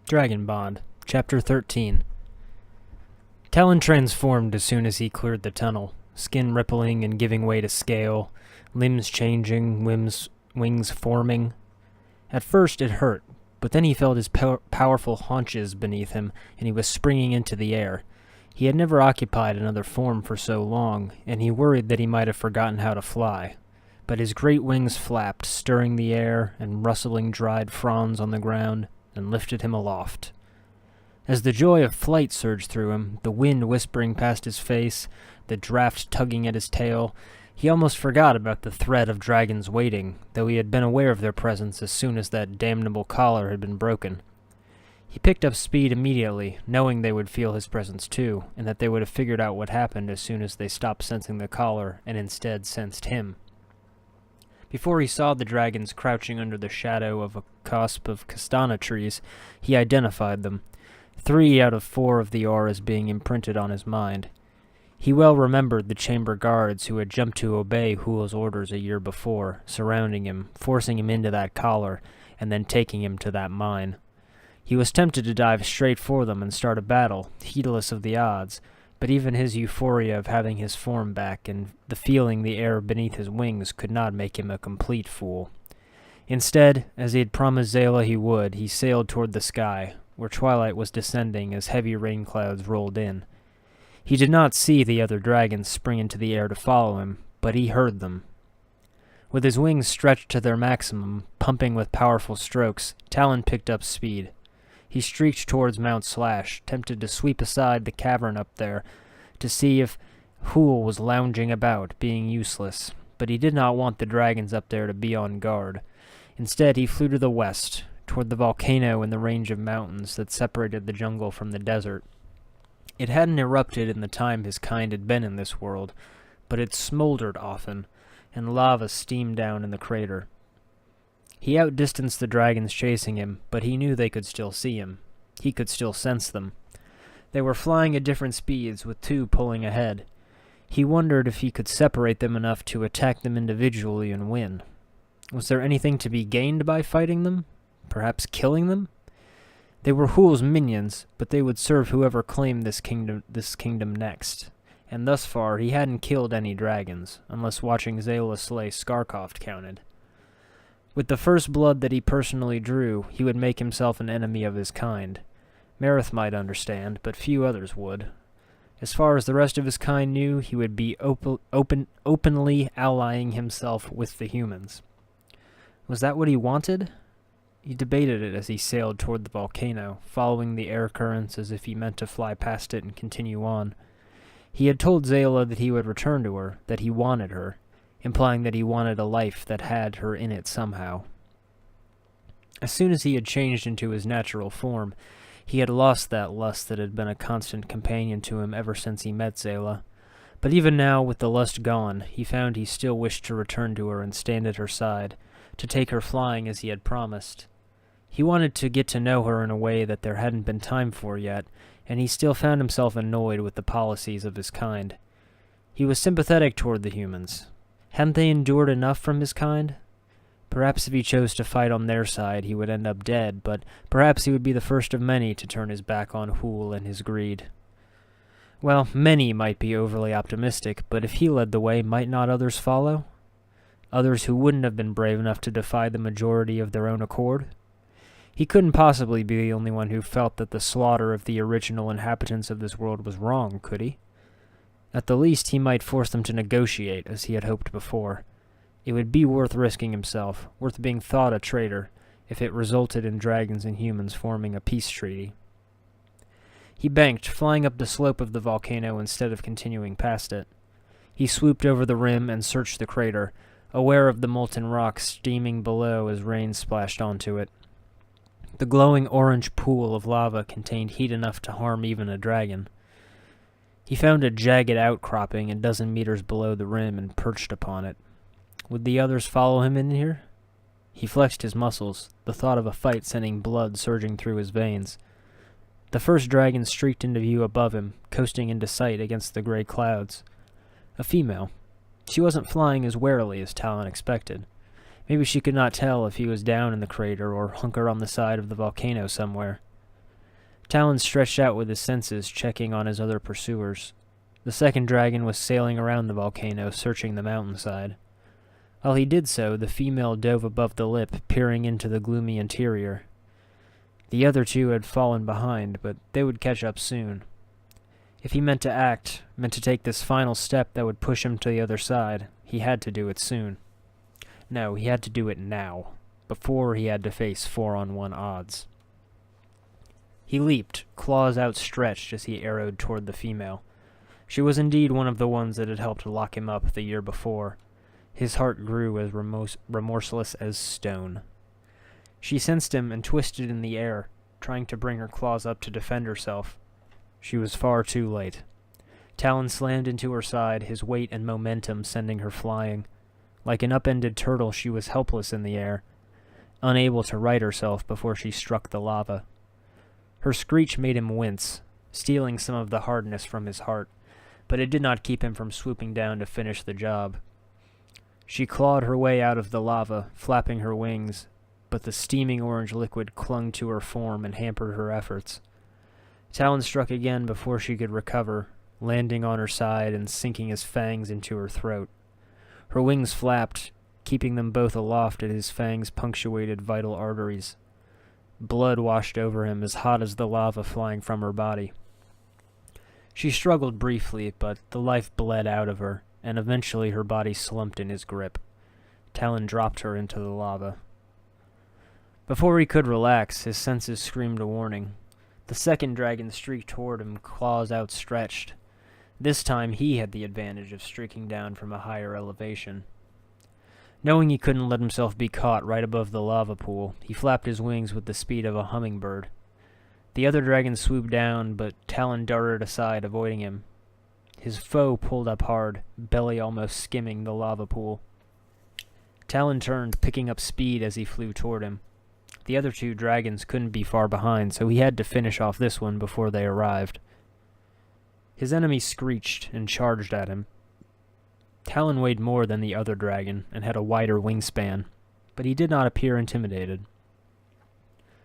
Dragon Bond, Chapter 13. Talon transformed as soon as he cleared the tunnel, skin rippling and giving way to scale, limbs changing, wings forming. At first it hurt, but then he felt his powerful haunches beneath him, and he was springing into the air. He had never occupied another form for so long, and he worried that he might have forgotten how to fly. But his great wings flapped, stirring the air and rustling dried fronds on the ground, and lifted him aloft. As the joy of flight surged through him, the wind whispering past his face, the draft tugging at his tail, he almost forgot about the threat of dragons waiting, though he had been aware of their presence as soon as that damnable collar had been broken. He picked up speed immediately, knowing they would feel his presence too, and that they would have figured out what happened as soon as they stopped sensing the collar and instead sensed him. Before he saw the dragons crouching under the shadow of a cusp of castana trees, he identified them, 3 out of 4 of the auras being imprinted on his mind. He well remembered the chamber guards who had jumped to obey Hool's orders a year before, surrounding him, forcing him into that collar, and then taking him to that mine. He was tempted to dive straight for them and start a battle, heedless of the odds, but even his euphoria of having his form back and the feeling the air beneath his wings could not make him a complete fool. Instead, as he had promised Zala he would, he sailed toward the sky, where twilight was descending as heavy rain clouds rolled in. He did not see the other dragons spring into the air to follow him, but he heard them. With his wings stretched to their maximum, pumping with powerful strokes, Talon picked up speed. He streaked towards Mount Slash, tempted to sweep aside the cavern up there to see if Hool was lounging about, being useless, but he did not want the dragons up there to be on guard. Instead, he flew to the west, toward the volcano and the range of mountains that separated the jungle from the desert. It hadn't erupted in the time his kind had been in this world, but it smoldered often, and lava steamed down in the crater. He outdistanced the dragons chasing him, but he knew they could still see him. He could still sense them. They were flying at different speeds, with 2 pulling ahead. He wondered if he could separate them enough to attack them individually and win. Was there anything to be gained by fighting them? Perhaps killing them? They were Hool's minions, but they would serve whoever claimed this kingdom next. And thus far, he hadn't killed any dragons, unless watching Zala slay Skarkoft counted. With the first blood that he personally drew, he would make himself an enemy of his kind. Marith might understand, but few others would. As far as the rest of his kind knew, he would be openly allying himself with the humans. Was that what he wanted? He debated it as he sailed toward the volcano, following the air currents as if he meant to fly past it and continue on. He had told Zala that he would return to her, that he wanted her, implying that he wanted a life that had her in it somehow. As soon as he had changed into his natural form, he had lost that lust that had been a constant companion to him ever since he met Zala. But even now, with the lust gone, he found he still wished to return to her and stand at her side, to take her flying as he had promised. He wanted to get to know her in a way that there hadn't been time for yet, and he still found himself annoyed with the policies of his kind. He was sympathetic toward the humans. Hadn't they endured enough from his kind? Perhaps if he chose to fight on their side, he would end up dead, but perhaps he would be the first of many to turn his back on Hool and his greed. Well, many might be overly optimistic, but if he led the way, might not others follow? Others who wouldn't have been brave enough to defy the majority of their own accord? He couldn't possibly be the only one who felt that the slaughter of the original inhabitants of this world was wrong, could he? At the least, he might force them to negotiate, as he had hoped before. It would be worth risking himself, worth being thought a traitor, if it resulted in dragons and humans forming a peace treaty. He banked, flying up the slope of the volcano instead of continuing past it. He swooped over the rim and searched the crater, aware of the molten rock steaming below as rain splashed onto it. The glowing orange pool of lava contained heat enough to harm even a dragon. He found a jagged outcropping a dozen meters below the rim and perched upon it. Would the others follow him in here? He flexed his muscles, the thought of a fight sending blood surging through his veins. The first dragon streaked into view above him, coasting into sight against the gray clouds. A female. She wasn't flying as warily as Talon expected. Maybe she could not tell if he was down in the crater or hunkered on the side of the volcano somewhere. Talon stretched out with his senses, checking on his other pursuers. The second dragon was sailing around the volcano, searching the mountainside. While he did so, the female dove above the lip, peering into the gloomy interior. The other two had fallen behind, but they would catch up soon. If he meant to act, meant to take this final step that would push him to the other side, he had to do it soon. No, he had to do it now, before he had to face 4-on-1 odds. He leaped, claws outstretched as he arrowed toward the female. She was indeed one of the ones that had helped lock him up the year before. His heart grew as remorseless as stone. She sensed him and twisted in the air, trying to bring her claws up to defend herself. She was far too late. Talon slammed into her side, his weight and momentum sending her flying. Like an upended turtle, she was helpless in the air, unable to right herself before she struck the lava. Her screech made him wince, stealing some of the hardness from his heart, but it did not keep him from swooping down to finish the job. She clawed her way out of the lava, flapping her wings, but the steaming orange liquid clung to her form and hampered her efforts. Talon struck again before she could recover, landing on her side and sinking his fangs into her throat. Her wings flapped, keeping them both aloft as his fangs punctuated vital arteries. Blood washed over him, as hot as the lava flying from her body. She struggled briefly, but the life bled out of her, and eventually her body slumped in his grip. Talon dropped her into the lava. Before he could relax, his senses screamed a warning. The second dragon streaked toward him, claws outstretched. This time he had the advantage of streaking down from a higher elevation. Knowing he couldn't let himself be caught right above the lava pool, he flapped his wings with the speed of a hummingbird. The other dragon swooped down, but Talon darted aside, avoiding him. His foe pulled up hard, belly almost skimming the lava pool. Talon turned, picking up speed as he flew toward him. The other two dragons couldn't be far behind, so he had to finish off this one before they arrived. His enemy screeched and charged at him. Talon weighed more than the other dragon and had a wider wingspan, but he did not appear intimidated.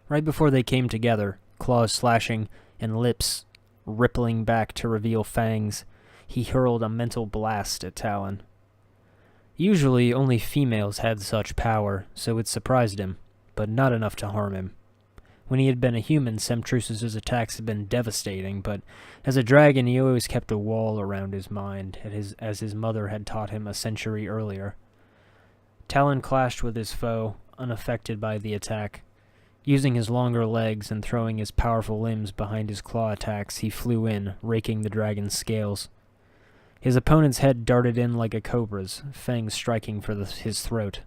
Right before they came together, claws slashing and lips rippling back to reveal fangs, he hurled a mental blast at Talon. Usually only females had such power, so it surprised him, but not enough to harm him. When he had been a human, Semtrus's attacks had been devastating, but as a dragon he always kept a wall around his mind, as his mother had taught him a century earlier. Talon clashed with his foe, unaffected by the attack. Using his longer legs and throwing his powerful limbs behind his claw attacks, he flew in, raking the dragon's scales. His opponent's head darted in like a cobra's, fangs striking for his throat.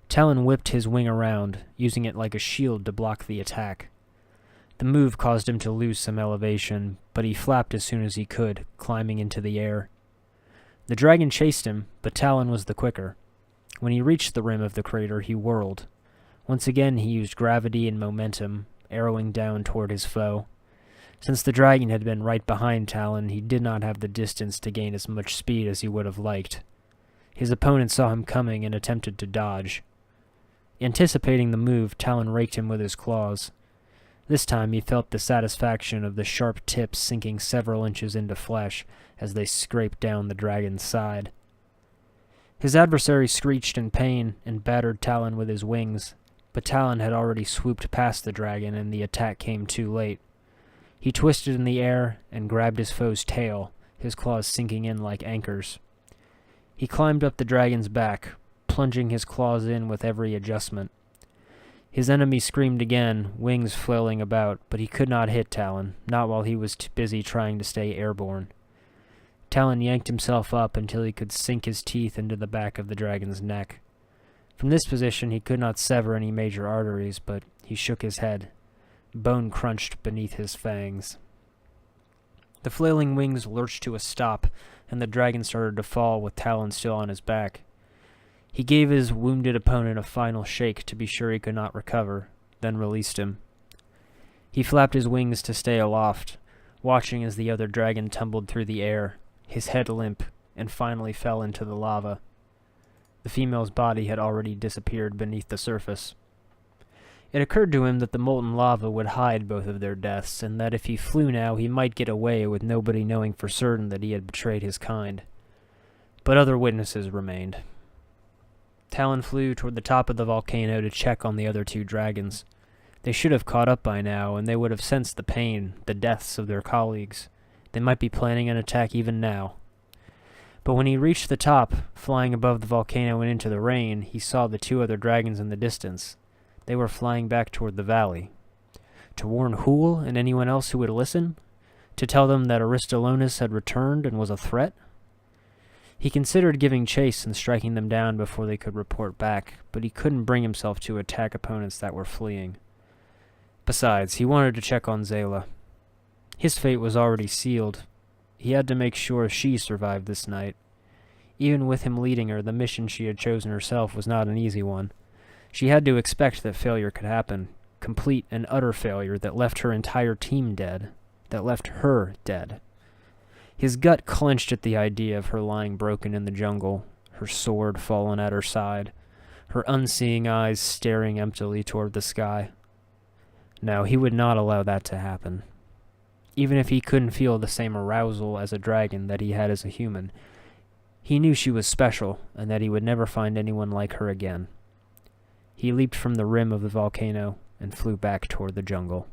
Talon whipped his wing around, using it like a shield to block the attack. The move caused him to lose some elevation, but he flapped as soon as he could, climbing into the air. The dragon chased him, but Talon was the quicker. When he reached the rim of the crater, he whirled. Once again he used gravity and momentum, arrowing down toward his foe. Since the dragon had been right behind Talon, he did not have the distance to gain as much speed as he would have liked. His opponent saw him coming and attempted to dodge. Anticipating the move, Talon raked him with his claws. This time he felt the satisfaction of the sharp tips sinking several inches into flesh as they scraped down the dragon's side. His adversary screeched in pain and battered Talon with his wings, but Talon had already swooped past the dragon and the attack came too late. He twisted in the air and grabbed his foe's tail, his claws sinking in like anchors. He climbed up the dragon's back, plunging his claws in with every adjustment. His enemy screamed again, wings flailing about, but he could not hit Talon, not while he was too busy trying to stay airborne. Talon yanked himself up until he could sink his teeth into the back of the dragon's neck. From this position he could not sever any major arteries, but he shook his head. Bone crunched beneath his fangs. The flailing wings lurched to a stop, and the dragon started to fall with Talon still on his back. He gave his wounded opponent a final shake to be sure he could not recover, then released him. He flapped his wings to stay aloft, watching as the other dragon tumbled through the air, his head limp, and finally fell into the lava. The female's body had already disappeared beneath the surface. It occurred to him that the molten lava would hide both of their deaths, and that if he flew now he might get away with nobody knowing for certain that he had betrayed his kind. But other witnesses remained. Talon flew toward the top of the volcano to check on the other two dragons. They should have caught up by now, and they would have sensed the pain, the deaths of their colleagues. They might be planning an attack even now. But when he reached the top, flying above the volcano and into the rain, he saw the two other dragons in the distance. They were flying back toward the valley. To warn Hool and anyone else who would listen? To tell them that Aristolonis had returned and was a threat? He considered giving chase and striking them down before they could report back, but he couldn't bring himself to attack opponents that were fleeing. Besides, he wanted to check on Zala. His fate was already sealed. He had to make sure she survived this night. Even with him leading her, the mission she had chosen herself was not an easy one. She had to expect that failure could happen, complete and utter failure that left her entire team dead, that left her dead. His gut clenched at the idea of her lying broken in the jungle, her sword fallen at her side, her unseeing eyes staring emptily toward the sky. No, he would not allow that to happen. Even if he couldn't feel the same arousal as a dragon that he had as a human, he knew she was special and that he would never find anyone like her again. He leaped from the rim of the volcano and flew back toward the jungle.